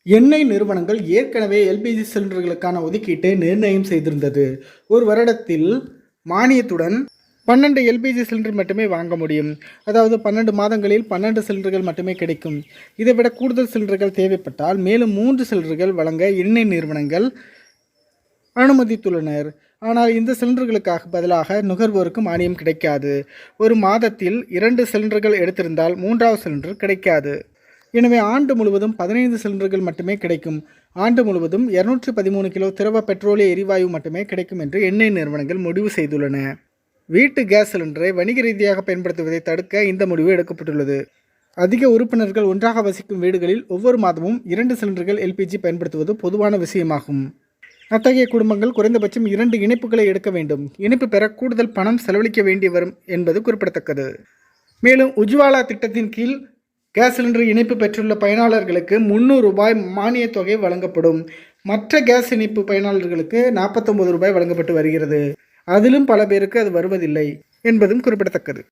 எண்ணெய் நிறுவனங்கள் ஏற்கனவே எல்பிஜி சிலிண்டர்களுக்கான ஒதுக்கீட்டை நிர்ணயம் செய்திருந்தது. ஒரு வருடத்தில் மானியத்துடன் 12 எல்பிஜி சிலிண்டர் மட்டுமே வாங்க முடியும். அதாவது 12 மாதங்களில் 12 சிலிண்டர்கள் மட்டுமே கிடைக்கும். இதைவிட கூடுதல் சிலிண்டர்கள் தேவைப்பட்டால் மேலும் 3 சிலிண்டர்கள் வழங்க எண்ணெய் நிறுவனங்கள் அனுமதித்துள்ளனர். ஆனால் இந்த சிலிண்டர்களுக்காக பதிலாக நுகர்வோருக்கு மானியம் கிடைக்காது. ஒரு மாதத்தில் 2 சிலிண்டர்கள் எடுத்திருந்தால் 3வது சிலிண்டர் கிடைக்காது. எனவே ஆண்டு முழுவதும் 15 சிலிண்டர்கள் மட்டுமே கிடைக்கும். ஆண்டு முழுவதும் 213 கிலோ திரவ பெட்ரோலிய எரிவாயு மட்டுமே கிடைக்கும் என்று எண்ணெய் நிறுவனங்கள் முடிவு செய்துள்ளன. வீட்டு கேஸ் சிலிண்டரை வணிக ரீதியாக பயன்படுத்துவதை தடுக்க இந்த முடிவு எடுக்கப்பட்டுள்ளது. அதிக உறுப்பினர்கள் ஒன்றாக வசிக்கும் வீடுகளில் ஒவ்வொரு மாதமும் 2 சிலிண்டர்கள் எல்பிஜி பயன்படுத்துவது பொதுவான விஷயமாகும். அத்தகைய குடும்பங்கள் குறைந்தபட்சம் 2 இணைப்புகளை எடுக்க வேண்டும். இணைப்பு பெற கூடுதல் பணம் செலவழிக்க வேண்டி வரும் என்பது குறிப்பிடத்தக்கது. மேலும் உஜ்வாலா திட்டத்தின் கீழ் கேஸ் சிலிண்டர் இணைப்பு பெற்றுள்ள பயனாளர்களுக்கு ₹300 மானியத் தொகை வழங்கப்படும். மற்ற கேஸ் இணைப்பு பயனாளர்களுக்கு ₹49 வழங்கப்பட்டு வருகிறது. அதிலும் பல பேருக்கு அது வருவதில்லை என்பதும் குறிப்பிடத்தக்கது.